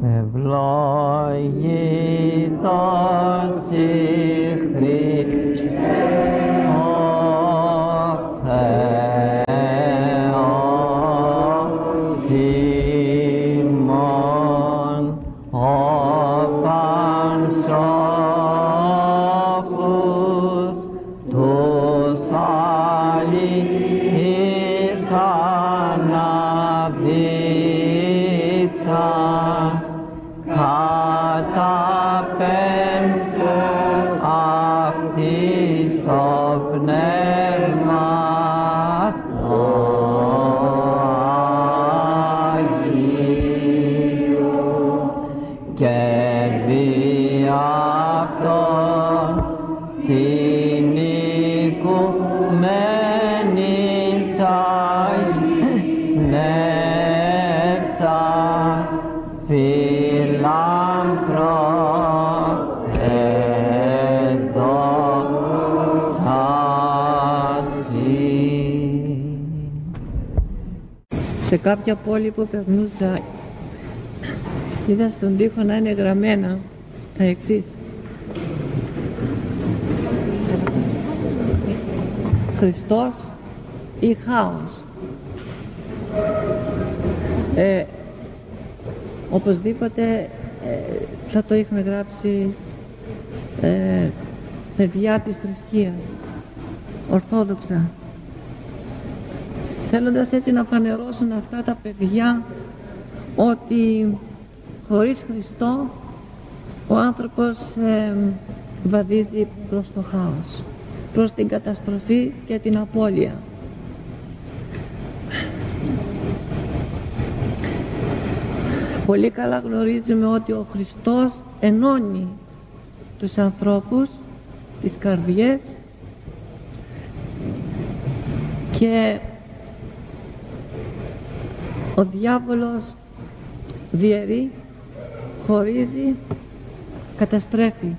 Ευλογητός η Χριστέ ο Θεός ημών, ο πανσόφους τους αληθείς αναδείξας, καταπέμψε αυτής το πνεύμα το Αγίου και δι' αυτόν την οικουμένης αγνεύσας Σε κάποια πόλη που περνούσα, είδα στον τοίχο να είναι γραμμένα τα εξής: Χριστός ή χάος. Οπωσδήποτε θα το είχαν γράψει παιδιά της θρησκείας, ορθόδοξα, θέλοντας έτσι να φανερώσουν αυτά τα παιδιά ότι χωρίς Χριστό ο άνθρωπος βαδίζει προς το χάος, προς την καταστροφή και την απώλεια. Πολύ καλά γνωρίζουμε ότι ο Χριστός ενώνει τους ανθρώπους, τις καρδιές, και ο διάβολος διαιρεί, χωρίζει, καταστρέφει.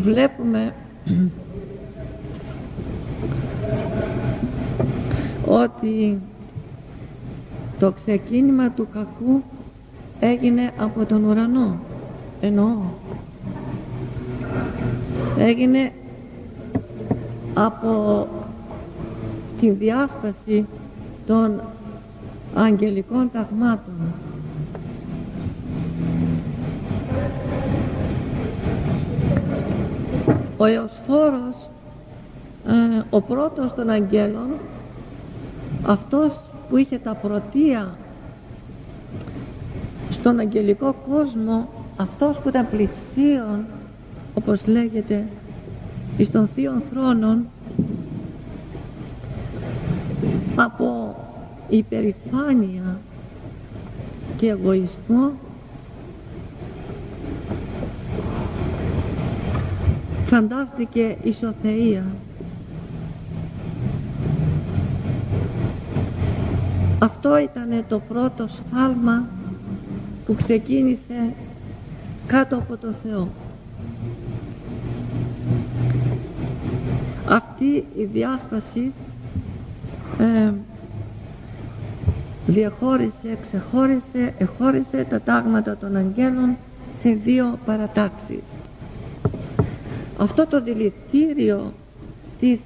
Βλέπουμε ότι το ξεκίνημα του κακού έγινε από τον ουρανό, έγινε από τη διάσπαση των αγγελικών ταγμάτων. Ο Εωσφόρος, ο πρώτος των αγγέλων, αυτός που είχε τα πρωτεία στον αγγελικό κόσμο, αυτός που ήταν πλησίον, όπως λέγεται, εις των θείων θρόνων, από υπερηφάνεια και εγωισμό φαντάστηκε ισοθεία. Αυτό ήταν το πρώτο σφάλμα που ξεκίνησε κάτω από το Θεό. Αυτή η διάσπαση εχώρισε τα τάγματα των αγγέλων σε δύο παρατάξεις. Αυτό το δηλητήριο της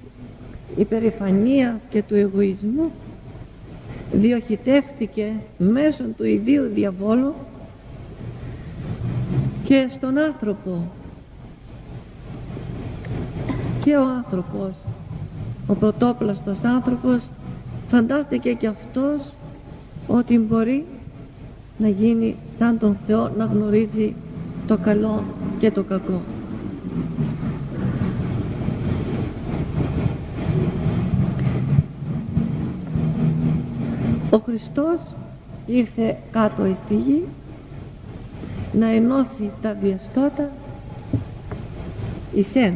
υπερηφανίας και του εγωισμού διοχετεύτηκε μέσω του ιδίου διαβόλου και στον άνθρωπο. Και ο άνθρωπος, ο πρωτόπλαστος άνθρωπος, φαντάστηκε και αυτός ότι μπορεί να γίνει σαν τον Θεό, να γνωρίζει το καλό και το κακό. Ο Χριστός ήρθε κάτω στη γη να ενώσει τα διαστότα εις εν.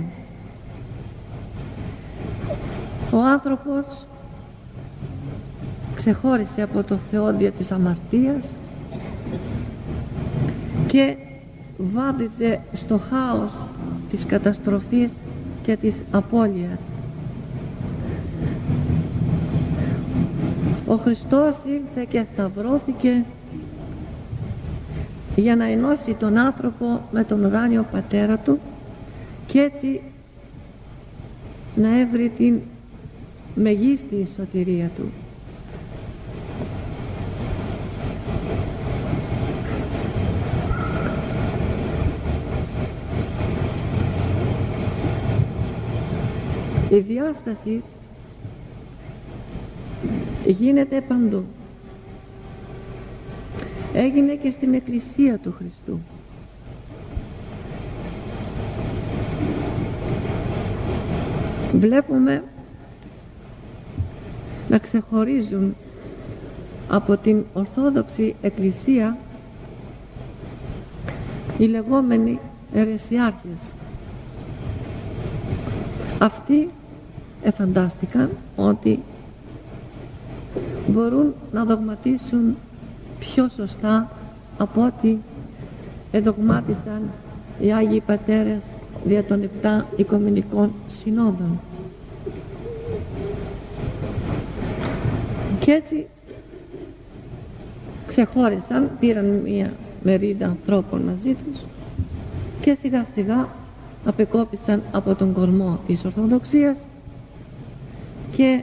Ο άνθρωπος ξεχώρισε από το Θεό δια της αμαρτίας και βάδιζε στο χάος της καταστροφής και της απώλειας. Ο Χριστός ήρθε και σταυρώθηκε για να ενώσει τον άνθρωπο με τον ουράνιο Πατέρα του και έτσι να έβρει την μεγίστη σωτηρία του. Η διάσταση γίνεται παντού. Έγινε και στην Εκκλησία του Χριστού. Βλέπουμε να ξεχωρίζουν από την Ορθόδοξη Εκκλησία οι λεγόμενοι αιρεσιάρχες. Αυτοί εφαντάστηκαν ότι μπορούν να δογματίσουν πιο σωστά από ό,τι εδογμάτισαν οι Άγιοι Πατέρες δια των 7 Οικουμενικών Συνόδων. Και έτσι ξεχώρισαν, πήραν μία μερίδα ανθρώπων μαζί τους και σιγά σιγά απεκόπησαν από τον κορμό της Ορθοδοξίας και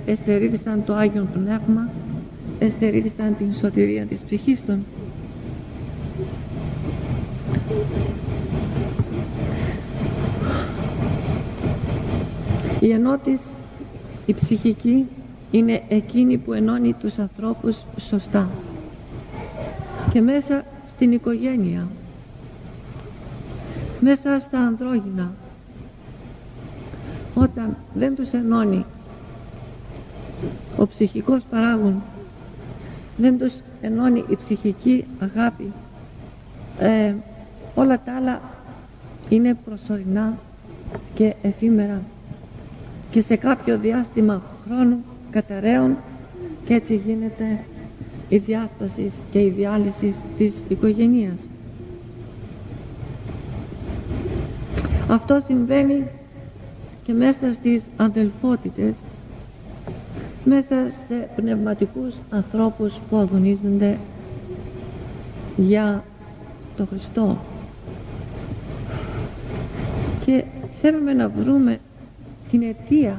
εστερήθησαν το Άγιον Πνεύμα, εστερήθησαν την σωτηρία της ψυχής των. Η ενότης, η ψυχική, είναι εκείνη που ενώνει τους ανθρώπους σωστά και μέσα στην οικογένεια, μέσα στα ανδρόγυνα. Όταν δεν τους ενώνει ο ψυχικός παράγων, δεν τους ενώνει η ψυχική αγάπη, όλα τα άλλα είναι προσωρινά και εφήμερα και σε κάποιο διάστημα χρόνου καταραίων και έτσι γίνεται η διάσπαση και η διάλυση της οικογένειας. Αυτό συμβαίνει και μέσα στις αδελφότητες, μέσα σε πνευματικούς ανθρώπους που αγωνίζονται για το Χριστό. Και θέλουμε να βρούμε την αιτία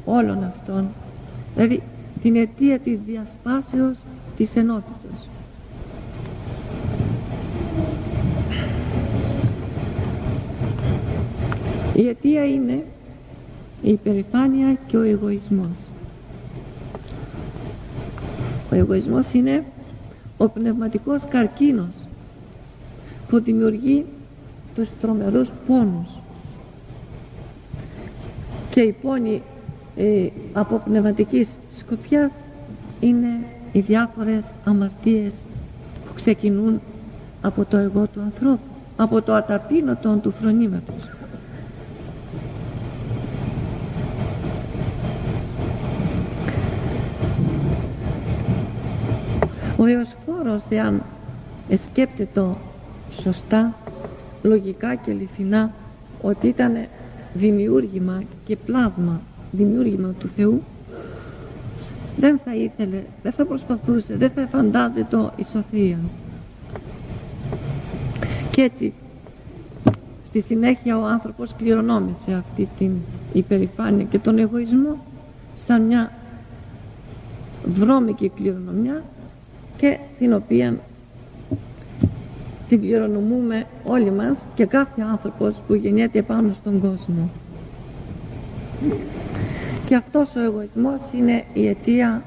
όλων αυτών, δηλαδή την αιτία της διασπάσεως της ενότητας. Η αιτία είναι η υπερηφάνεια και ο εγωισμός. Ο εγωισμός είναι ο πνευματικός καρκίνος που δημιουργεί τους τρομερούς πόνους, και οι πόνοι από πνευματικής σκοπιάς είναι οι διάφορες αμαρτίες που ξεκινούν από το εγώ του ανθρώπου, από το αταπείνωτο του φρονήματος. Ο Ιωσφόρος, εάν σκέπτεται σωστά, λογικά και αληθινά, ότι ήταν δημιούργημα και πλάσμα, δημιούργημα του Θεού, δεν θα ήθελε, δεν θα προσπαθούσε, δεν θα φαντάζεται το ισοθεία. Και έτσι στη συνέχεια ο άνθρωπος κληρονόμησε αυτή την υπερηφάνεια και τον εγωισμό σαν μια βρώμικη κληρονομιά, και την οποία την κληρονομούμε όλοι μας και κάθε άνθρωπος που γεννιέται πάνω στον κόσμο. Και αυτός ο εγωισμός είναι η αιτία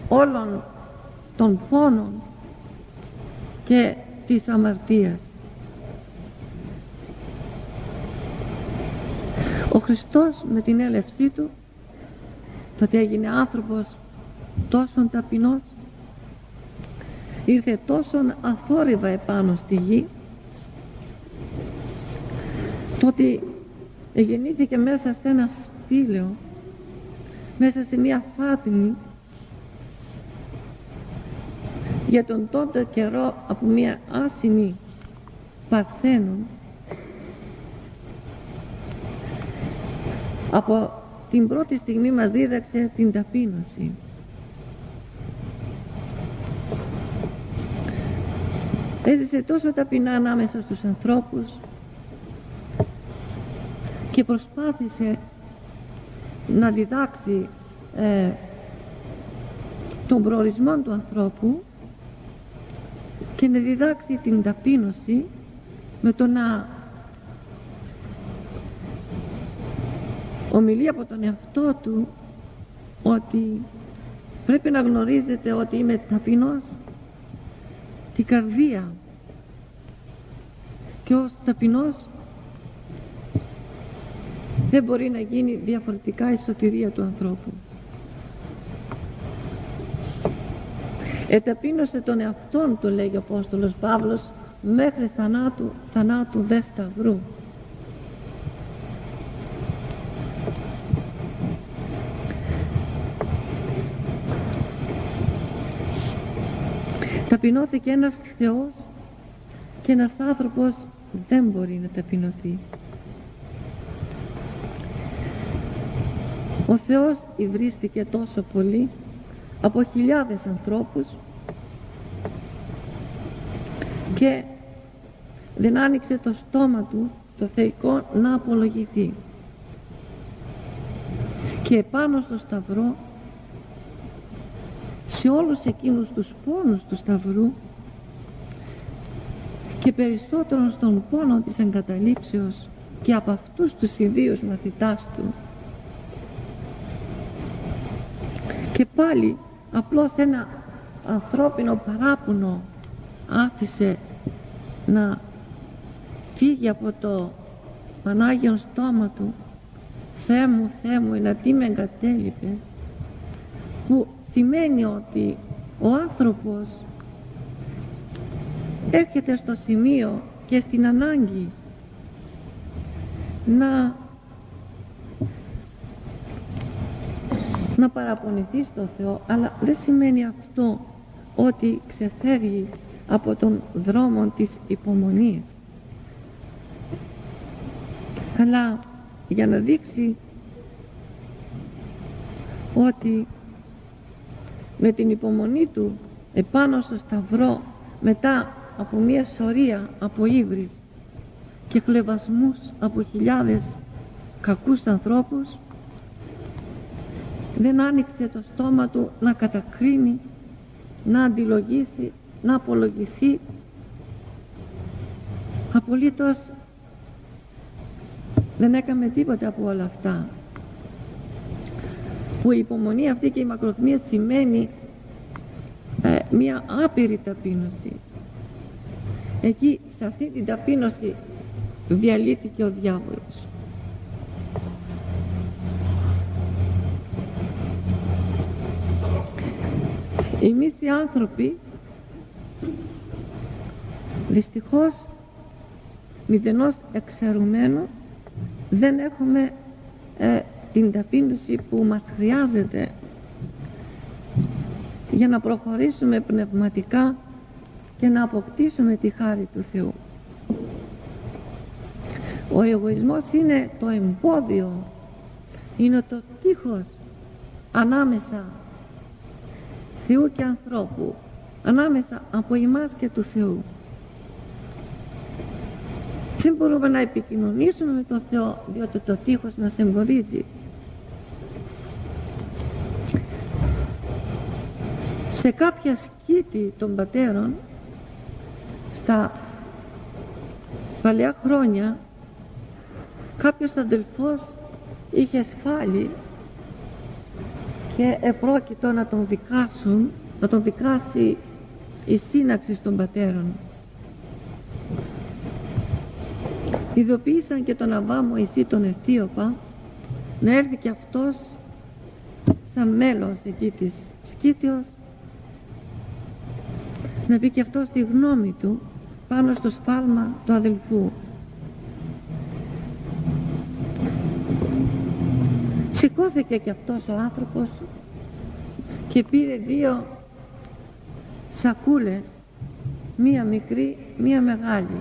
όλων των πόνων και της αμαρτίας. Ο Χριστός με την έλευσή του, το ότι έγινε άνθρωπος τόσον ταπεινός, ήρθε τόσον αθόρυβα επάνω στη γη, το ότι γεννήθηκε μέσα σε ένα σπήλαιο μέσα σε μια φάτνη για τον τότε καιρό από μια άσημη Παρθένων, από την πρώτη στιγμή μας δίδαξε την ταπείνωση. Έζησε τόσο ταπεινά ανάμεσα στους ανθρώπους και προσπάθησε να διδάξει τον προορισμό του ανθρώπου και να διδάξει την ταπείνωση με το να ομιλεί από τον εαυτό του ότι πρέπει να γνωρίζετε ότι είμαι ταπεινός την καρδία και ως ταπεινός δεν μπορεί να γίνει διαφορετικά η σωτηρία του ανθρώπου. Εταπείνωσε τον εαυτόν του, λέγει ο Απόστολος Παύλος, μέχρι θανάτου δε σταυρού. Ταπεινώθηκε ένας Θεός και ένας άνθρωπος δεν μπορεί να ταπεινωθεί. Ο Θεός υβρίστηκε τόσο πολύ από χιλιάδες ανθρώπους και δεν άνοιξε το στόμα του το θεϊκό να απολογηθεί. Και επάνω στο σταυρό, σε όλους εκείνους τους πόνους του σταυρού και περισσότερο στον πόνο της εγκαταλείψεως και από αυτούς τους ιδίους μαθητάς του, και πάλι απλώς ένα ανθρώπινο παράπονο άφησε να φύγει από το Πανάγιον στόμα του: Θεέ μου, Θεέ μου, εναντί με εγκατέλειπε, που σημαίνει ότι ο άνθρωπος έρχεται στο σημείο και στην ανάγκη να παραπονηθεί στο Θεό, αλλά δεν σημαίνει αυτό ότι ξεφεύγει από τον δρόμο της υπομονής, αλλά για να δείξει ότι με την υπομονή του επάνω στο σταυρό, μετά από μια σωρία από ύβρις και χλευασμούς από χιλιάδες κακούς ανθρώπους, δεν άνοιξε το στόμα του να κατακρίνει, να αντιλογήσει, να απολογηθεί. Απολύτως δεν έκαμε τίποτα από όλα αυτά, που η υπομονή αυτή και η μακροθυμία σημαίνει μια άπειρη ταπείνωση. Εκεί σε αυτή την ταπείνωση διαλύθηκε ο διάβολος. Εμείς οι άνθρωποι δυστυχώς μηδενός εξαιρουμένου δεν έχουμε την ταπείνωση που μας χρειάζεται για να προχωρήσουμε πνευματικά και να αποκτήσουμε τη χάρη του Θεού. Ο εγωισμός είναι το εμπόδιο, είναι το τείχος ανάμεσα Θεού και ανθρώπου, ανάμεσα από εμάς και του Θεού. Δεν μπορούμε να επικοινωνήσουμε με τον Θεό, διότι το τείχος μας εμποδίζει. Σε κάποια σκήτη των πατέρων στα παλιά χρόνια, κάποιος αδελφός είχε σφάλει και επρόκειτο να τον δικάσουν, να τον δικάσει η σύναξη των πατέρων. Ειδοποίησαν και τον Αββά Μωυσή τον Αιθίωπα να έρθει και αυτός σαν μέλος εκεί της σκήτεως, να πει και αυτός τη γνώμη του πάνω στο σφάλμα του Σηκώθηκε και αυτός ο άνθρωπος και πήρε 2 σακούλες, μία μικρή, μία μεγάλη.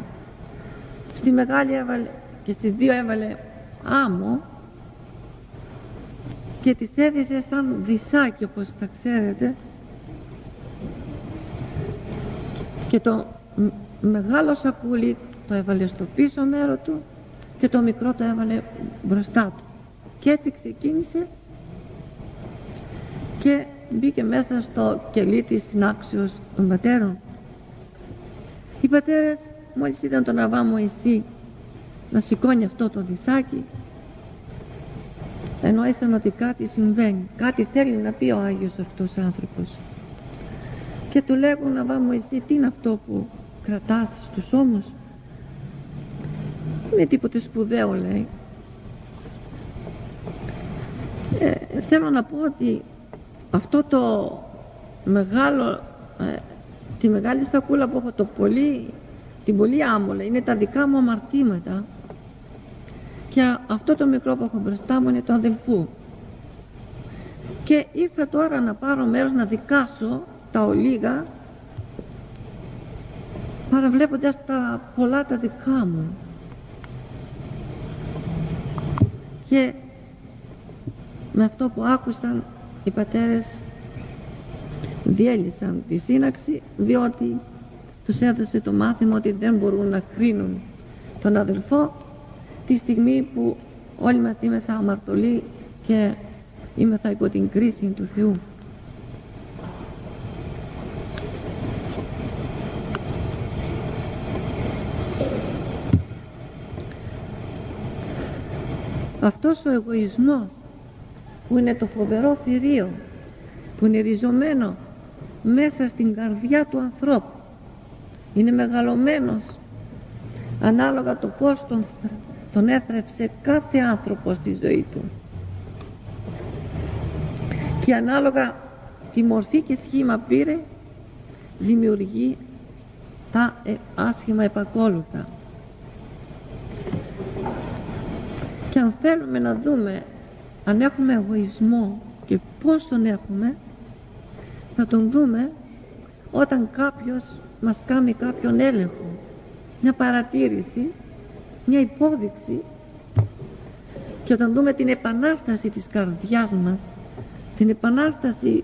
Στη μεγάλη έβαλε και στις 2 έβαλε άμμο και τις έδισε σαν δισάκι, όπως τα ξέρετε, και το μεγάλο σακούλι το έβαλε στο πίσω μέρο του και το μικρό το έβαλε μπροστά του, και έτσι ξεκίνησε και μπήκε μέσα στο κελί της συνάξεως των πατέρων. Οι πατέρες μόλις είδαν τον Αββά Μωυσή να σηκώνει αυτό το δισάκι, εννοήσαν ότι κάτι συμβαίνει, κάτι θέλει να πει ο Άγιος αυτός άνθρωπος, και του λέγουν: Αββά Μωυσή, τι είναι αυτό που κρατάς στους ώμους? Είναι τίποτε σπουδαίο, λέει. Θέλω να πω ότι αυτό το μεγάλο, τη μεγάλη σακούλα που έχω, την πολύ άμμο, είναι τα δικά μου αμαρτήματα, και αυτό το μικρό που έχω μπροστά μου είναι του αδελφού, και ήρθα τώρα να πάρω μέρος να δικάσω τα ολίγα, παραβλέποντας τα πολλά τα δικά μου. Και με αυτό που άκουσαν, οι πατέρες διέλυσαν τη σύναξη, διότι τους έδωσε το μάθημα ότι δεν μπορούν να κρίνουν τον αδελφό τη στιγμή που όλοι μας είμεθα αμαρτωλοί και είμεθα υπό την κρίση του Θεού. Αυτός ο εγωισμός, που είναι το φοβερό θηρίο, που είναι ριζωμένο μέσα στην καρδιά του ανθρώπου, είναι μεγαλωμένος ανάλογα το πώς τον έθρεψε κάθε άνθρωπο στη ζωή του, και ανάλογα τη μορφή και σχήμα πήρε, δημιουργεί τα άσχημα επακόλουθα. Και αν θέλουμε να δούμε αν έχουμε εγωισμό και πώς τον έχουμε, θα τον δούμε όταν κάποιος μας κάνει κάποιον έλεγχο, μια παρατήρηση, μια υπόδειξη, και όταν δούμε την επανάσταση της καρδιάς μας, την επανάσταση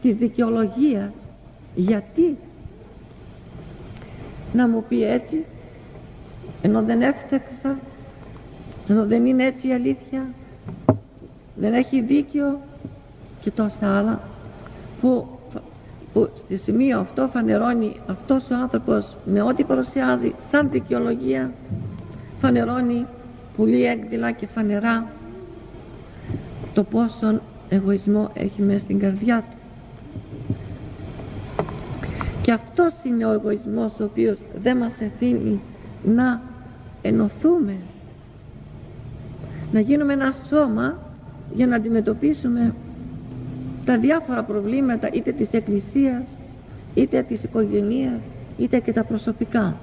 της δικαιολογίας, γιατί να μου πει έτσι, ενώ δεν έφταξα, ενώ δεν είναι έτσι η αλήθεια, δεν έχει δίκιο, και τόσα άλλα που στη σημείο αυτό φανερώνει αυτός ο άνθρωπος με ό,τι παρουσιάζει σαν δικαιολογία, φανερώνει πολύ έκδηλα και φανερά το πόσον εγωισμό έχει μέσα στην καρδιά του. Και αυτός είναι ο εγωισμός ο οποίος δεν μας αφήνει να ενωθούμε, να γίνουμε ένα σώμα για να αντιμετωπίσουμε τα διάφορα προβλήματα, είτε της Εκκλησίας, είτε της οικογενείας, είτε και τα προσωπικά.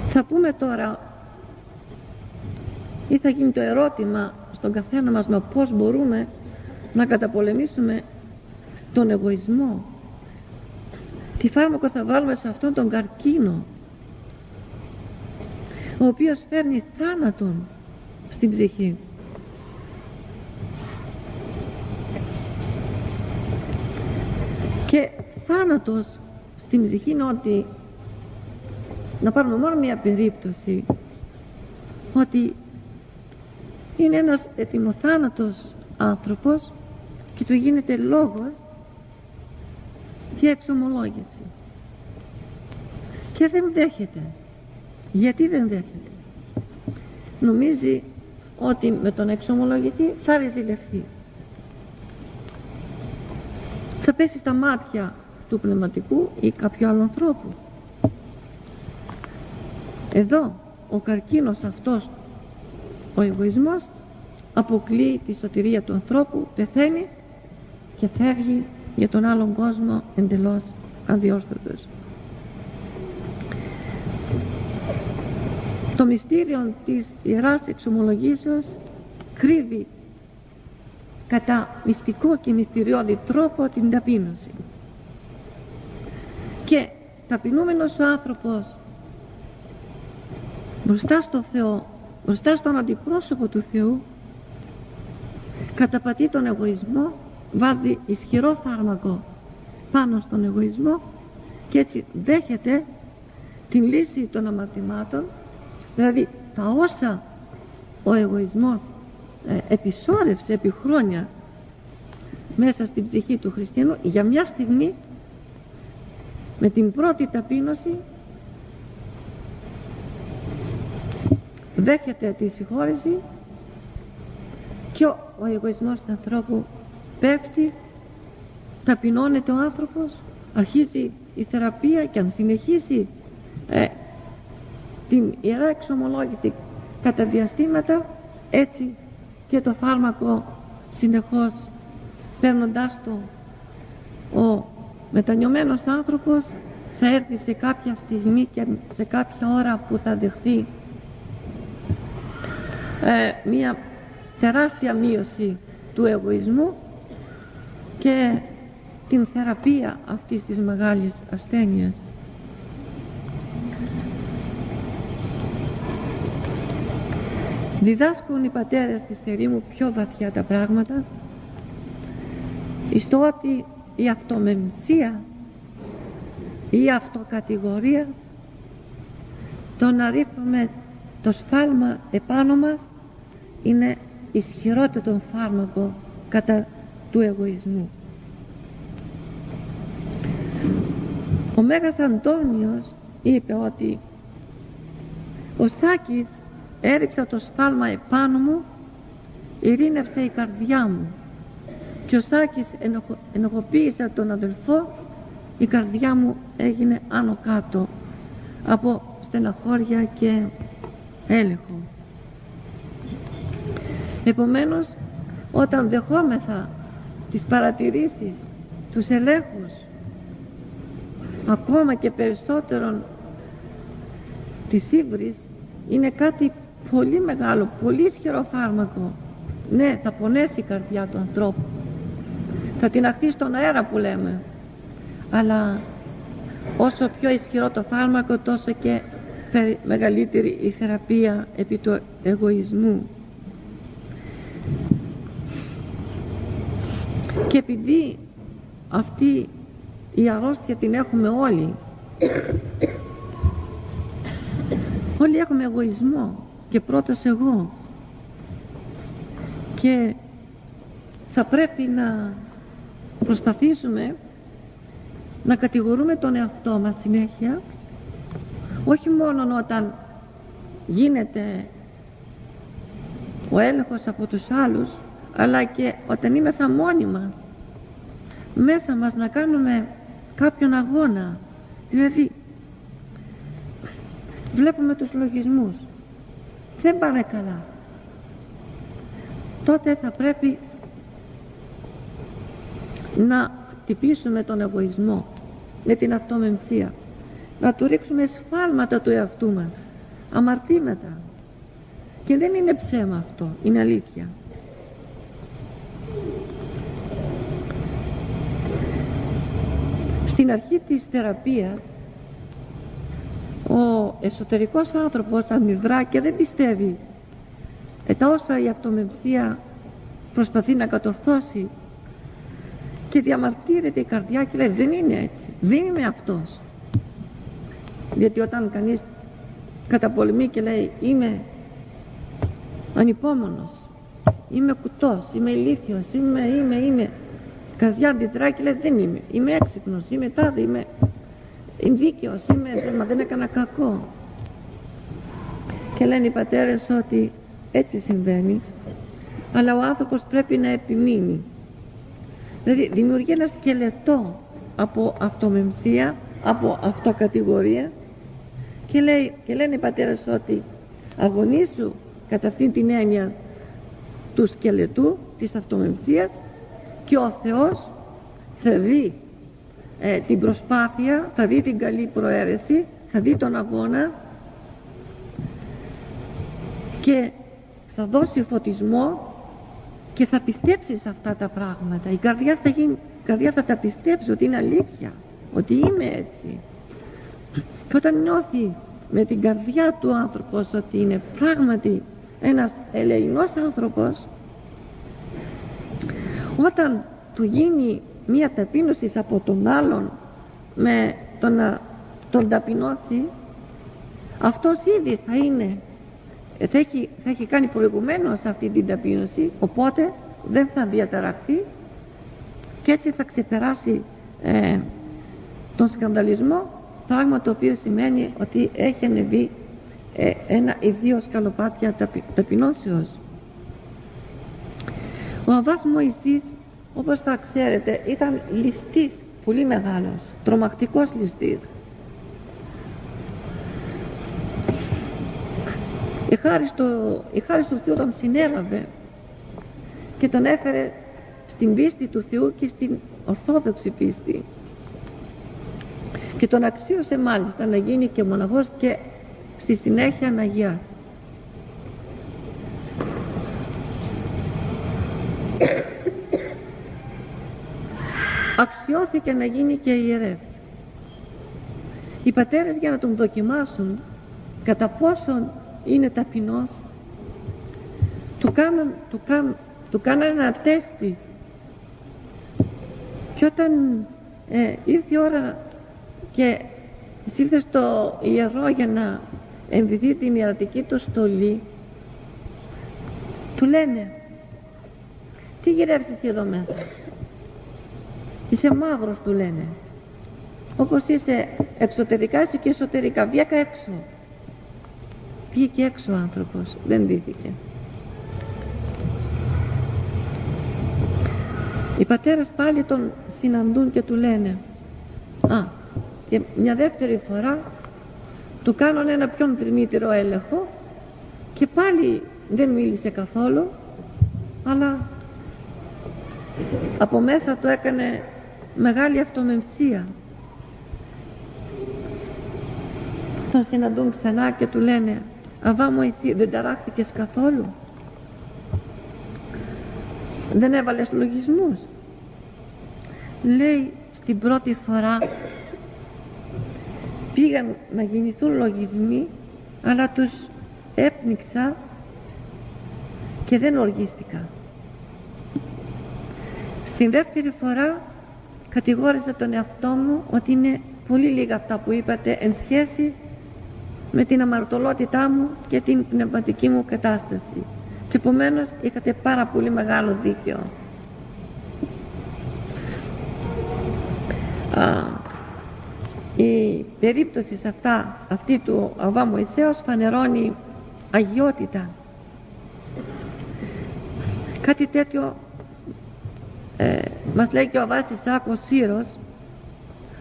Θα πούμε τώρα, ή θα γίνει το ερώτημα στον καθένα μας, με πώς μπορούμε να καταπολεμήσουμε τον εγωισμό, τι φάρμακο θα βάλουμε σε αυτόν τον καρκίνο, ο οποίος φέρνει θάνατον στην ψυχή. Και θάνατος στην ψυχή είναι ότι, να πάρουμε μόνο μια περίπτωση, ότι είναι ένας ετοιμοθάνατος άνθρωπος και του γίνεται λόγος για εξομολόγηση και δεν δέχεται. Γιατί δεν δέχεται? Νομίζει ότι με τον εξομολογητή θα ριζιλευθεί, θα πέσει στα μάτια του πνευματικού ή κάποιου άλλου ανθρώπου. Εδώ ο καρκίνος αυτός, ο εγωισμός, αποκλείει τη σωτηρία του ανθρώπου, πεθαίνει και φεύγει για τον άλλον κόσμο εντελώς αδιόρθωτος. Το μυστήριο της Ιεράς Εξομολογήσεως κρύβει κατά μυστικό και μυστηριώδη τρόπο την ταπείνωση. Και ταπεινούμενος ο άνθρωπος μπροστά στο Θεό, μπροστά στον αντιπρόσωπο του Θεού, καταπατεί τον εγωισμό, βάζει ισχυρό φάρμακο πάνω στον εγωισμό και έτσι δέχεται την λύση των αμαρτημάτων, δηλαδή τα όσα ο εγωισμός επισόρευσε επί χρόνια μέσα στην ψυχή του χριστιανού, για μια στιγμή με την πρώτη ταπείνωση δέχεται τη συγχώρεση και ο εγωισμός του ανθρώπου πέφτει, ταπεινώνεται ο άνθρωπος, αρχίζει η θεραπεία και αν συνεχίσει την Ιερά Εξομολόγηση κατά διαστήματα, έτσι και το φάρμακο συνεχώς παίρνοντάς το, ο μετανιωμένος άνθρωπος θα έρθει σε κάποια στιγμή και σε κάποια ώρα που θα δεχθεί μια τεράστια μείωση του εγωισμού και την θεραπεία αυτής της μεγάλης ασθένειας. Διδάσκουν οι πατέρες της ερήμου πιο βαθιά τα πράγματα, στο ότι η αυτομεμψία ή η αυτοκατηγορία, το να ρίχνουμε το σφάλμα επάνω μας, είναι ισχυρότερο φάρμακο κατά του εγωισμού. Ο Μέγας Αντώνιος είπε ότι ο Σάκης έριξα το σφάλμα επάνω μου, ειρήνευσε η καρδιά μου, και ο Σάκης ενοχοποίησε τον αδελφό, η καρδιά μου έγινε άνω κάτω από στεναχώρια και έλεγχο. Επομένως, όταν δεχόμεθα τις παρατηρήσεις, τους ελέγχους, ακόμα και περισσότερον της ύβρις, είναι κάτι πολύ μεγάλο, πολύ ισχυρό φάρμακο. Ναι, θα πονέσει η καρδιά του ανθρώπου, θα την αχθεί στον αέρα που λέμε, αλλά όσο πιο ισχυρό το φάρμακο, τόσο και μεγαλύτερη η θεραπεία επί του εγωισμού. Και επειδή αυτή η αρρώστια την έχουμε όλοι, όλοι έχουμε εγωισμό και πρώτος εγώ, και θα πρέπει να προσπαθήσουμε να κατηγορούμε τον εαυτό μας συνέχεια, όχι μόνο όταν γίνεται ο έλεγχος από τους άλλους, αλλά και όταν είμεθα μόνοι μας μέσα μας, να κάνουμε κάποιον αγώνα. Δηλαδή βλέπουμε τους λογισμούς δεν πάνε καλά, τότε θα πρέπει να χτυπήσουμε τον εγωισμό με την αυτομεμψία, να του ρίξουμε σφάλματα του εαυτού μας, αμαρτήματα. Και δεν είναι ψέμα αυτό, είναι αλήθεια. Στην αρχή της θεραπείας ο εσωτερικός άνθρωπος αντιδρά και δεν πιστεύει τα όσα η αυτομεμψία προσπαθεί να κατορθώσει, και διαμαρτύρεται η καρδιά και λέει δεν είναι έτσι, δεν είμαι αυτός. Γιατί όταν κανείς καταπολεμεί και λέει είμαι ανυπόμονος, είμαι κουτός, είμαι ηλίθιος, είμαι, η καρδιά αντιδρά και λέει δεν είμαι, είμαι έξυπνος, είμαι τάδε, είμαι δίκαιος, μα δεν έκανα κακό. Και λένε οι πατέρες ότι έτσι συμβαίνει, αλλά ο άνθρωπος πρέπει να επιμείνει. Δηλαδή δημιουργεί ένα σκελετό από αυτομεμψία, από αυτοκατηγορία, και λένε οι πατέρες ότι αγωνίσου κατά αυτήν την έννοια του σκελετού της αυτομεμψίας, και ο Θεός θα δει την προσπάθεια, θα δει την καλή προαίρεση, θα δει τον αγώνα και θα δώσει φωτισμό και θα πιστέψει σε αυτά τα πράγματα. Η καρδιά θα τα πιστέψει ότι είναι αλήθεια, ότι είμαι έτσι. Και όταν νιώθει με την καρδιά του άνθρωπος ότι είναι πράγματι ένας ελεεινός άνθρωπος, όταν του γίνει μία ταπείνωση από τον άλλον με το να τον ταπεινώσει, αυτός ήδη θα έχει κάνει προηγουμένως αυτή την ταπείνωση, οπότε δεν θα διαταραχθεί και έτσι θα ξεπεράσει τον σκανδαλισμό, πράγμα το οποίο σημαίνει ότι έχει ανεβεί ένα ή δύο σκαλοπάτια ταπεινώσεως. Ο Αββάς Μωυσής, όπως θα ξέρετε, ήταν ληστής πολύ μεγάλος, τρομακτικός ληστής. Η χάρις του Θεού τον συνέλαβε και τον έφερε στην πίστη του Θεού και στην ορθόδοξη πίστη και τον αξίωσε μάλιστα να γίνει και μοναχός και στη συνέχεια να αγιάσει. Αξιώθηκε να γίνει και ιερεύς. Οι πατέρες, για να τον δοκιμάσουν κατά πόσον είναι ταπεινός, του κάνανε ένα τέστι, και όταν ήρθε η ώρα και ήρθε στο ιερό για να εμβηθεί την ιερατική του στολή, του λένε: τι γυρεύεις εσύ εδώ μέσα? Είσαι μαύρος, του λένε. Όπως είσαι εξωτερικά, είσαι και εσωτερικά. Βγήκα έξω. Βγήκε έξω ο άνθρωπος, δεν ντύθηκε. Οι πατέρες πάλι τον συναντούν και του λένε, και μια δεύτερη φορά του κάνουν ένα πιο δρυμύτερο έλεγχο και πάλι δεν μίλησε καθόλου, αλλά από μέσα του έκανε μεγάλη αυτομεμψία. Τον συναντούν ξανά και του λένε: Αββά Μωυσή, δεν ταράχθηκες καθόλου? Δεν έβαλες λογισμούς? Λέει, στην πρώτη φορά πήγαν να γεννηθούν λογισμοί, αλλά τους έπνιξα και δεν οργίστηκα. Στην δεύτερη φορά κατηγόρησα τον εαυτό μου ότι είναι πολύ λίγα αυτά που είπατε εν σχέση με την αμαρτωλότητά μου και την πνευματική μου κατάσταση, και επομένως είχατε πάρα πολύ μεγάλο δίκαιο. Η περίπτωση σε αυτή του Αββά Μωυσέως φανερώνει αγιότητα. Κάτι τέτοιο μας λέει και ο Αββάς Ισάκος Σύρος,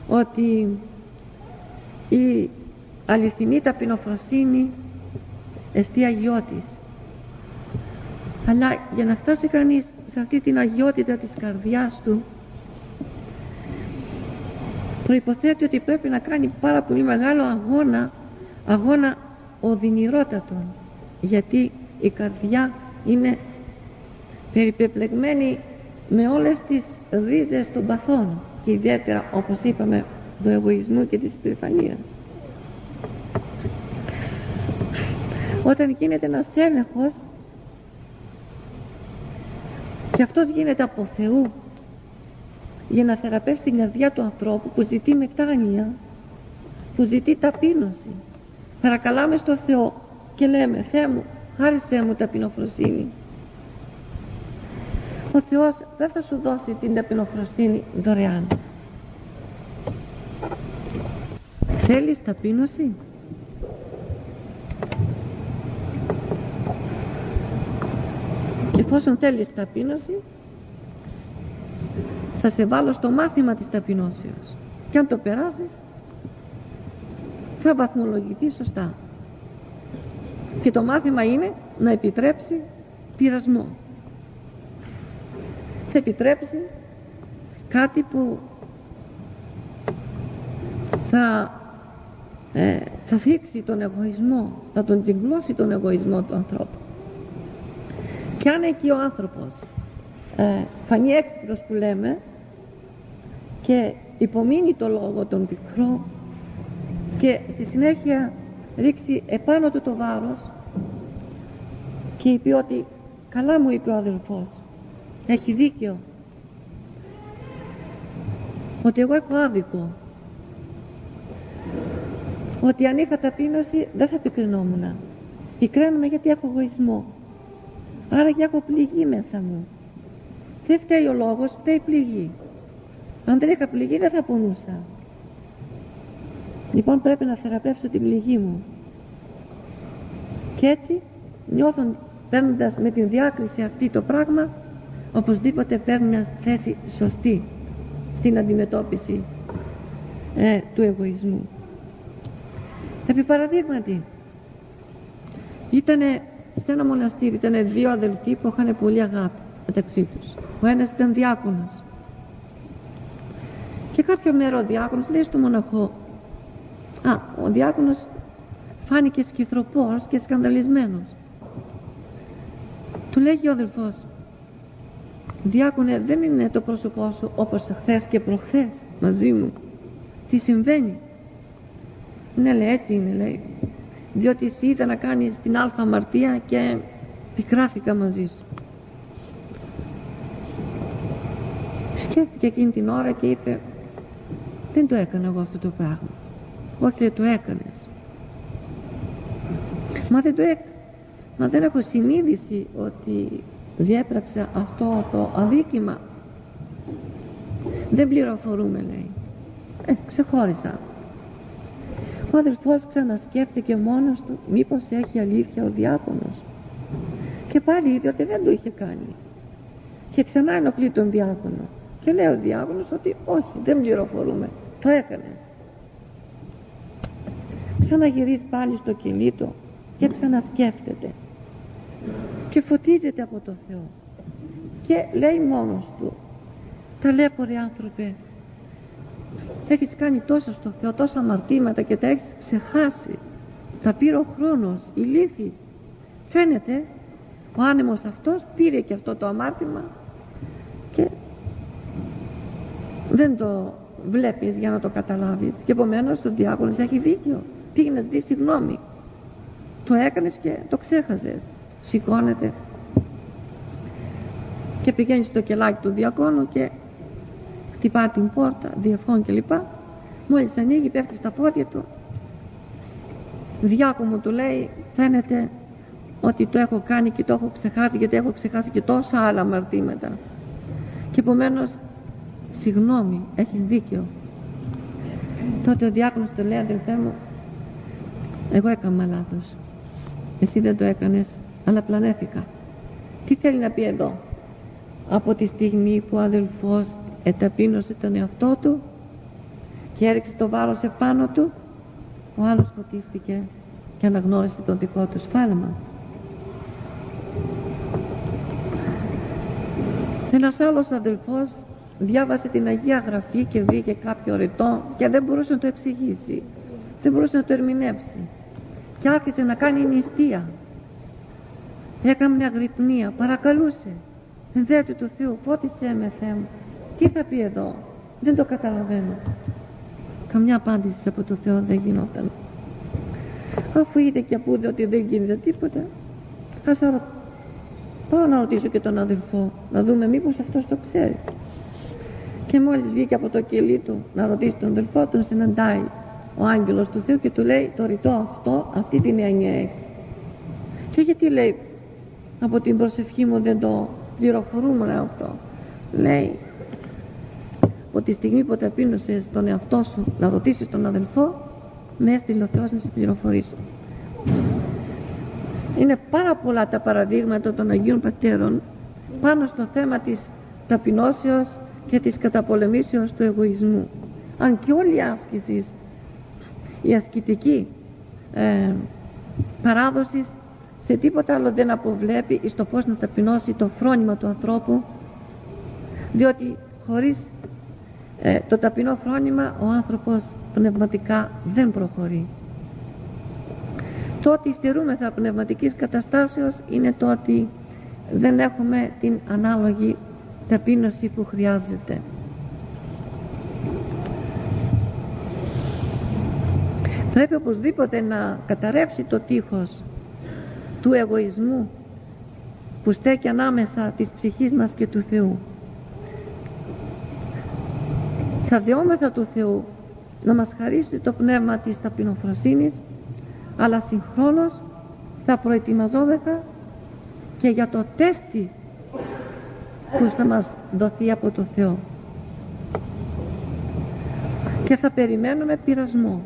ότι η αληθινή ταπεινοφροσύνη εστί αγιώτης. Αλλά για να φτάσει κανείς σε αυτή την αγιότητα της καρδιάς του, προϋποθέτει ότι πρέπει να κάνει πάρα πολύ μεγάλο αγώνα οδυνηρότατον, γιατί η καρδιά είναι περιπεπλεγμένη με όλες τις ρίζες των παθών, και ιδιαίτερα, όπως είπαμε, του εγωισμού και της υπερηφανίας. Όταν γίνεται ένας έλεγχος, και αυτός γίνεται από Θεού για να θεραπεύσει την καρδιά του ανθρώπου που ζητεί μετάνοια, που ζητεί ταπείνωση, παρακαλάμε στο Θεό και λέμε: Θεέ μου, χάρισέ μου ταπεινοφροσύνη. Ο Θεός δεν θα σου δώσει την ταπεινοφροσύνη δωρεάν. Θέλεις ταπείνωση? Και εφόσον θέλεις ταπείνωση, θα σε βάλω στο μάθημα της ταπεινώσεως, και αν το περάσεις θα βαθμολογηθείς σωστά. Και το μάθημα είναι να επιτρέψει πειρασμό. Θα επιτρέψει κάτι που θα θα θίξει τον εγωισμό, θα τον τσιγκλώσει τον εγωισμό του ανθρώπου. Και αν εκεί ο άνθρωπος φανεί έξυπνος που λέμε και υπομείνει το λόγο τον πικρό και στη συνέχεια ρίξει επάνω του το βάρος και είπε ότι καλά μου είπε ο αδελφός, έχει δίκιο, ότι εγώ έχω άδικο, ότι αν είχα ταπείνωση δεν θα πικρινόμουν, πικραίνομαι γιατί έχω εγωισμό, άρα και έχω πληγή μέσα μου. Δεν φταίει ο λόγος, φταίει η πληγή. Αν δεν είχα πληγή δεν θα πονούσα. Λοιπόν πρέπει να θεραπεύσω την πληγή μου. Και έτσι νιώθω, παίρνοντας με την διάκριση αυτή το πράγμα, οπωσδήποτε παίρνει μια θέση σωστή στην αντιμετώπιση του εγωισμού. Επί παραδείγματι, ήτανε σε ένα μοναστήρι, ήτανε δύο αδελφοί που είχαν πολύ αγάπη μεταξύ τους. Ο ένας ήταν διάκονος και κάποια μέρα ο διάκονος λέει στο μοναχό, ο διάκονος φάνηκε σκυθροπός και σκανδαλισμένος. Του λέγει ο αδελφός, διάκονε, δεν είναι το πρόσωπό σου όπως χθες και προχθές μαζί μου, τι συμβαίνει? Ναι, λέει, έτσι είναι, λέει, διότι εσύ είδα να κάνεις την αλφα αμαρτία και πικράθηκα μαζί σου. Σκέφτηκε εκείνη την ώρα και είπε, δεν το έκανα εγώ αυτό το πράγμα. Όχι, δεν το έκανες. Μα δεν το έκανα. Μα δεν έχω συνείδηση ότι διέπραξα αυτό το αδίκημα. Δεν πληροφορούμε, λέει. Ξεχώρισα. Ο αδελφός ξανασκέφτηκε μόνος του μήπως έχει αλήθεια ο διάκονος. Και πάλι είδε ότι δεν το είχε κάνει. Και ξανά ενοχλεί τον διάκονο. Και λέει ο διάκονος ότι όχι, δεν πληροφορούμε. Το έκανες. Ξαναγυρίζει πάλι στο κελί του και ξανασκέφτεται. Και φωτίζεται από το Θεό. Και λέει μόνος του, ταλέπορε άνθρωπε, έχεις κάνει τόσο στο Θεό, τόσα αμαρτήματα και τα έχεις ξεχάσει. Τα πήρε ο χρόνος, η λύθη. Φαίνεται ο άνεμος αυτός πήρε και αυτό το αμάρτημα και δεν το βλέπεις για να το καταλάβεις. Και επομένως το διάκονος έχει δίκιο. Πήγε να ζητήσει συγγνώμη. Το έκανες και το ξέχασες. Σηκώνεται και πηγαίνει στο κελάκι του διακόνου και χτυπά την πόρτα, διεφών κλπ. Μόλις ανοίγει, πέφτει στα πόδια του. Διάκο μου, του λέει, φαίνεται ότι το έχω κάνει και το έχω ξεχάσει, γιατί έχω ξεχάσει και τόσα άλλα αμαρτήματα. Και επομένως, συγγνώμη, έχεις δίκιο. Τότε ο διάκονος του λέει, αδελφέ μου, εγώ έκανα λάθος. Εσύ δεν το έκανες, αλλά πλανέθηκα. Τι θέλει να πει εδώ? Από τη στιγμή που ο αδελφός εταπείνωσε τον εαυτό του και έριξε το βάρος επάνω του, ο άλλος φωτίστηκε και αναγνώρισε τον δικό του σφάλμα. Ένας άλλος αδελφός διάβασε την Αγία Γραφή και βρήκε κάποιο ρητό και δεν μπορούσε να το εξηγήσει, δεν μπορούσε να το ερμηνεύσει και άρχισε να κάνει νηστεία. Έκανε μια αγρυπνία, παρακαλούσε, εν δέτη του Θεού, φώτισέ με, Θεέ μου. Τι θα πει εδώ? Δεν το καταλαβαίνω. Καμιά απάντηση από το Θεό δεν γινόταν. Αφού είδε και απούδε ότι δεν γίνεται τίποτα, πάω να ρωτήσω και τον αδελφό, να δούμε μήπως αυτός το ξέρει. Και μόλις βγήκε από το κελί του να ρωτήσει τον αδελφό, τον συναντάει ο άγγελος του Θεού και του λέει, το ρητό αυτό, αυτή την έννοια έχει. Και γιατί, λέει, από την προσευχή μου δεν το πληροφορούμε αυτό? Λέει, από τη στιγμή που ταπείνωσες τον εαυτό σου να ρωτήσεις τον αδελφό, με έστειλε ο Θεός να σε πληροφορήσει. Είναι πάρα πολλά τα παραδείγματα των Αγίων Πατέρων πάνω στο θέμα της ταπεινώσεως και της καταπολεμήσεως του εγωισμού. Αν και όλη η άσκηση, η ασκητική παράδοση σε τίποτα άλλο δεν αποβλέπει εις το πώς να ταπεινώσει το φρόνημα του ανθρώπου, διότι χωρίς το ταπεινό φρόνημα ο άνθρωπος πνευματικά δεν προχωρεί. Το ότι υστερούμεθα πνευματικής καταστάσεως είναι το ότι δεν έχουμε την ανάλογη ταπείνωση που χρειάζεται. Πρέπει οπωσδήποτε να καταρρεύσει το τείχος του εγωισμού που στέκει ανάμεσα της ψυχής μας και του Θεού. Θα δεόμεθα του Θεού να μας χαρίσει το πνεύμα της ταπεινοφροσύνης, αλλά συγχρόνως θα προετοιμαζόμεθα και για το τέστη που θα μας δοθεί από το Θεό, και θα περιμένουμε πειρασμό.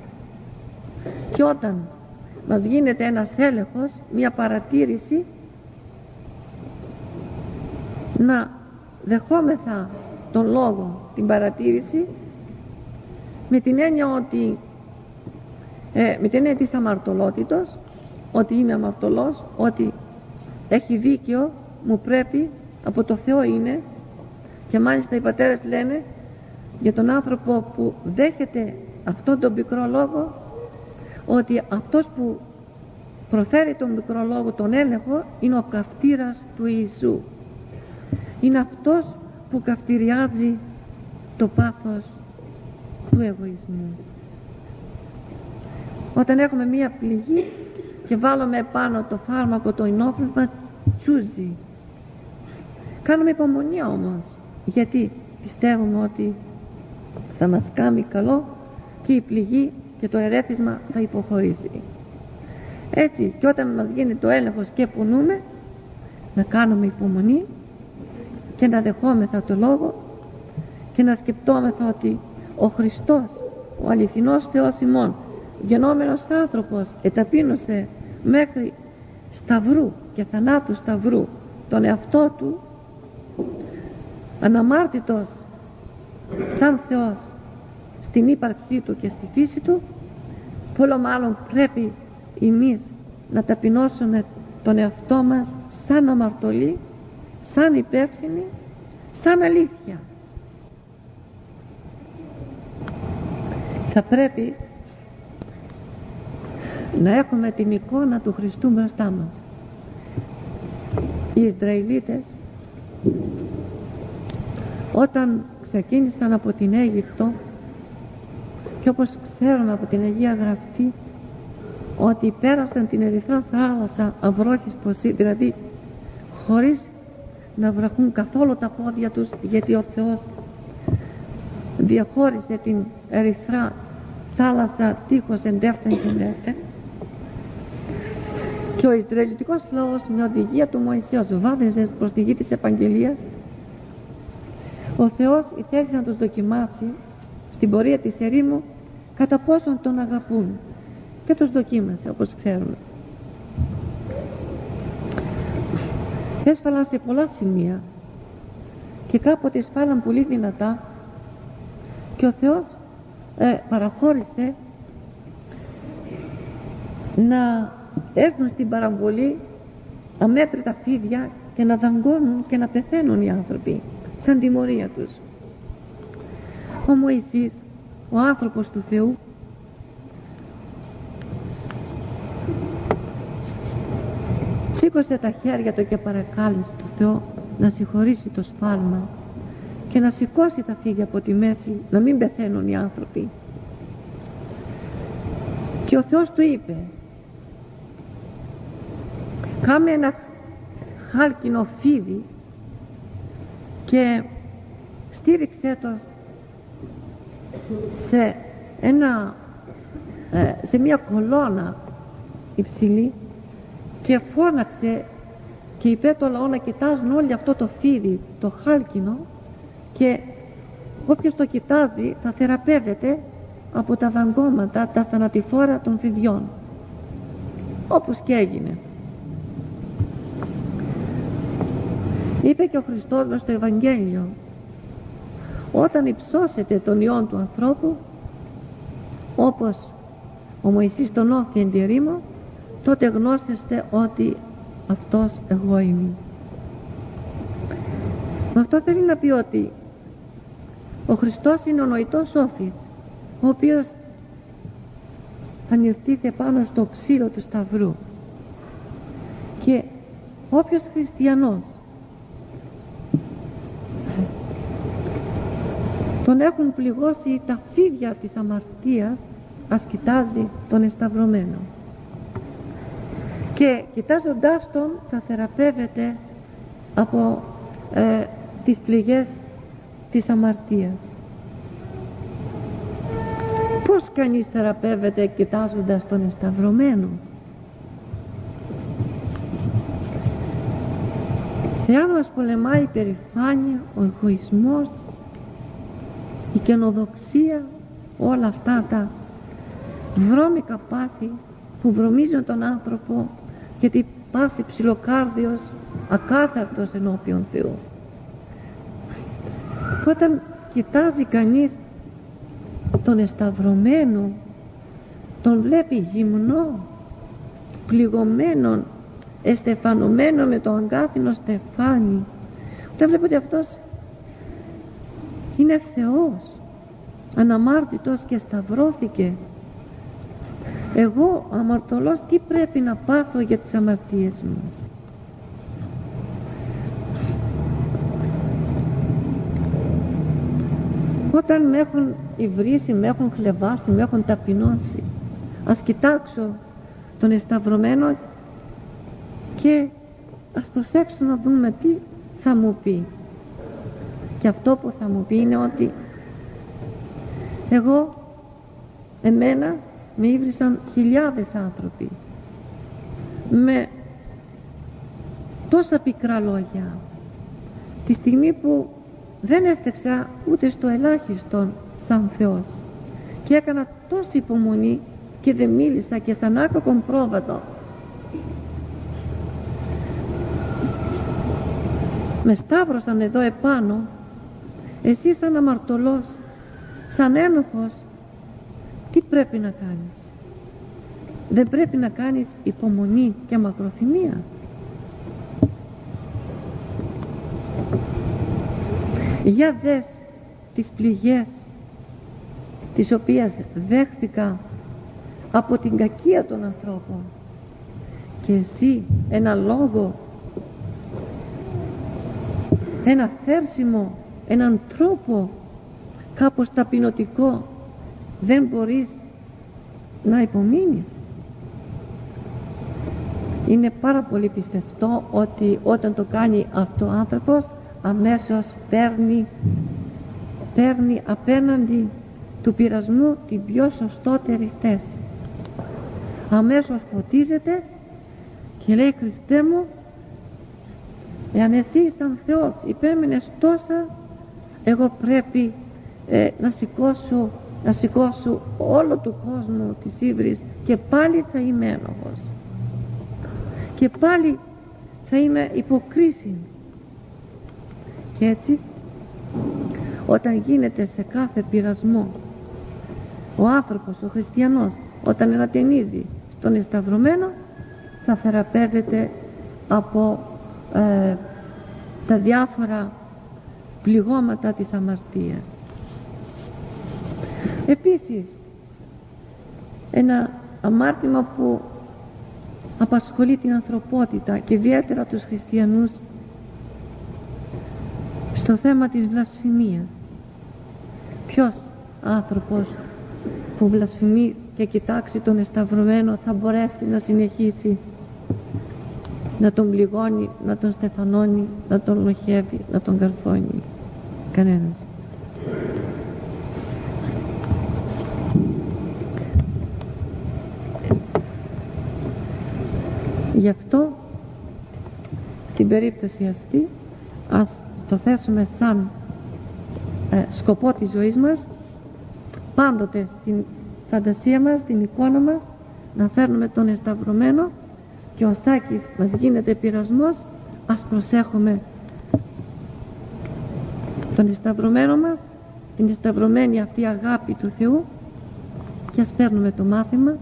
Και όταν μας γίνεται ένας έλεγχος, μια παρατήρηση, να δεχόμεθα τον λόγο, την παρατήρηση, με την έννοια ότι με την έννοια της αμαρτωλότητος, ότι είμαι αμαρτωλός, ότι έχει δίκιο, μου πρέπει, από το Θεό είναι. Και μάλιστα οι πατέρες λένε για τον άνθρωπο που δέχεται αυτόν τον πικρό λόγο, ότι αυτός που προφέρει τον πικρό λόγο, τον έλεγχο, είναι ο καυτήρας του Ιησού. Είναι αυτός που καυτηριάζει το πάθος του εγωισμού. Όταν έχουμε μία πληγή και βάλουμε πάνω το φάρμακο, το ενόπνευμα, τσούζει. Κάνουμε υπομονή όμως, γιατί πιστεύουμε ότι θα μας κάνει καλό και η πληγή και το ερέθισμα θα υποχωρήσει. Έτσι, και όταν μας γίνει το έλεγχος και πονούμε, να κάνουμε υπομονή και να δεχόμεθα το λόγο και να σκεπτόμεθα ότι ο Χριστός, ο αληθινός Θεός ημών, γενόμενος άνθρωπος, εταπείνωσε μέχρι σταυρού και θανάτου σταυρού τον εαυτό του, αναμάρτητος σαν Θεός στην ύπαρξή του και στη φύση του. Πολλό μάλλον πρέπει εμείς να ταπεινώσουμε τον εαυτό μας σαν αμαρτωλοί, σαν υπεύθυνοι, σαν αλήθεια. Θα πρέπει να έχουμε την εικόνα του Χριστού μπροστά μας. Οι Ισραηλίτες, όταν ξεκίνησαν από την Αίγυπτο, και όπως ξέρουμε από την Αγία Γραφή, ότι πέρασαν την ερυθρά θάλασσα αυρόχης ποσή, δηλαδή χωρίς να βραχούν καθόλου τα πόδια τους, γιατί ο Θεός διαχώρισε την ερυθρά θάλασσα τείχος εντεύθεν και εντεύθεν, και ο Ισραηλιτικός λαός με οδηγία του Μωυσέως βάδιζε προς τη γη της επαγγελίας. Ο Θεός ήθελε να τους δοκιμάσει στην πορεία της ερήμου κατά πόσον τον αγαπούν, και τους δοκίμασε, όπως ξέρουμε. Έσφαλαν σε πολλά σημεία και κάποτε σφάλαν πολύ δυνατά, και ο Θεός παραχώρησε να έρθουν στην παραμβολή αμέτρητα φίδια και να δαγκώνουν και να πεθαίνουν οι άνθρωποι σαν τιμωρία τους. Ο Μωυσής, ο άνθρωπος του Θεού, σήκωσε τα χέρια του και παρακάλεσε τον Θεό να συγχωρήσει το σφάλμα και να σηκώσει τα φύγια από τη μέση, να μην πεθαίνουν οι άνθρωποι. Και ο Θεός του είπε: κάμε ένα χάλκινο φίδι και στήριξε το σε μια κολόνα υψηλή, και φώναξε και είπε το λαό να κοιτάζουν όλοι αυτό το φίδι, το χάλκινο, και όποιος το κοιτάζει θα θεραπεύεται από τα δαγκώματα, τα θανατηφόρα των φιδιών, όπως και έγινε. Είπε και ο Χριστός μες στο Ευαγγέλιο: όταν υψώσετε τον Υιόν του ανθρώπου, όπως ο Μωυσής τον όθη εν τη ερήμο, τότε γνώσεστε ότι αυτός εγώ είμαι. Με αυτό θέλει να πει ότι ο Χριστός είναι ο νοητός όφης, ο οποίος θα νιρτήθει πάνω στο ξύλο του σταυρού. Και όποιος χριστιανός τον έχουν πληγώσει τα φίδια της αμαρτίας, ας κοιτάζει τον εσταυρωμένο, και κοιτάζοντάς τον θα θεραπεύεται από τις πληγές της αμαρτίας. Πώς κανείς θεραπεύεται κοιτάζοντας τον εσταυρωμένο? Εάν μας πολεμάει η περηφάνεια, ο εγωισμός, η καινοδοξία, όλα αυτά τα βρώμικα πάθη που βρωμίζουν τον άνθρωπο, γιατί πάσει ψιλοκάρδιος, ακάθαρτος ενώπιον Θεού. Όταν κοιτάζει κανείς τον εσταυρωμένο, τον βλέπει γυμνό, πληγωμένον, εστεφανωμένο με το αγκάθινο στεφάνι, όταν βλέπει ότι αυτός είναι Θεός, αναμάρτητος και σταυρώθηκε. Εγώ αμαρτωλός τι πρέπει να πάθω για τις αμαρτίες μου? Όταν με έχουν υβρίσει, με έχουν χλεβάσει, με έχουν ταπεινώσει, ας κοιτάξω τον εσταυρωμένο και ας προσέξω να δούμε τι θα μου πει. Και αυτό που θα μου πει είναι ότι εμένα με ήβρισαν χιλιάδες άνθρωποι με τόσα πικρά λόγια, τη στιγμή που δεν έφταξα ούτε στο ελάχιστον σαν Θεός, και έκανα τόση υπομονή και δεν μίλησα και σαν άκακον πρόβατο. Με σταύρωσαν εδώ επάνω. Εσύ σαν αμαρτωλός, σαν ένοχος, τι πρέπει να κάνεις? Δεν πρέπει να κάνεις υπομονή και μακροθυμία? Για δες τις πληγές τις οποίες δέχθηκα από την κακία των ανθρώπων, και εσύ ένα λόγο, ένα φέρσιμο, έναν τρόπο κάπως ταπεινωτικό δεν μπορείς να υπομείνεις? Είναι πάρα πολύ πιστευτό ότι όταν το κάνει αυτό ο άνθρωπος, αμέσως παίρνει απέναντι του πειρασμού την πιο σωστότερη θέση. Αμέσως φωτίζεται και λέει: Χριστέ μου, εάν εσύ σαν Θεός υπέμεινες τόσα, εγώ πρέπει να σηκώσω όλο του κόσμου της ύβρις, και πάλι θα είμαι ένοχος και πάλι θα είμαι υποκρίση. Και έτσι, όταν γίνεται σε κάθε πειρασμό ο άνθρωπος, ο χριστιανός, όταν ενατενίζει στον εσταυρωμένο, θα θεραπεύεται από τα διάφορα πληγώματα της αμαρτίας. Επίσης, ένα αμάρτημα που απασχολεί την ανθρωπότητα και ιδιαίτερα τους χριστιανούς, στο θέμα της βλασφημίας. Ποιος άνθρωπος που βλασφημεί και κοιτάξει τον εσταυρωμένο θα μπορέσει να συνεχίσει να τον πληγώνει, να τον στεφανώνει, να τον λοχεύει, να τον καρφώνει? Κανένας. Γι' αυτό στην περίπτωση αυτή ας το θέσουμε σαν σκοπό της ζωής μας, πάντοτε στην φαντασία μας, στην εικόνα μας, να φέρνουμε τον εσταυρωμένο, και ο Σάκης μας γίνεται πειρασμός, ας προσέχουμε τον εσταυρωμένο μας, την εσταυρωμένη αυτή αγάπη του Θεού, και ας παίρνουμε το μάθημα,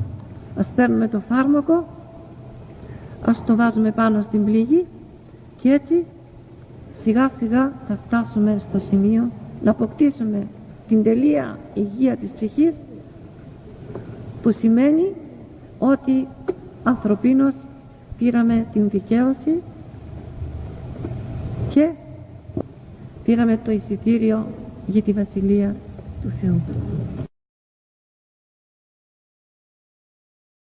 ας παίρνουμε το φάρμακο, ας το βάζουμε πάνω στην πληγή, και έτσι σιγά σιγά θα φτάσουμε στο σημείο να αποκτήσουμε την τελεία υγεία της ψυχής, που σημαίνει ότι ανθρωπίνως πήραμε την δικαίωση και πήραμε το εισιτήριο για τη Βασιλεία του Θεού.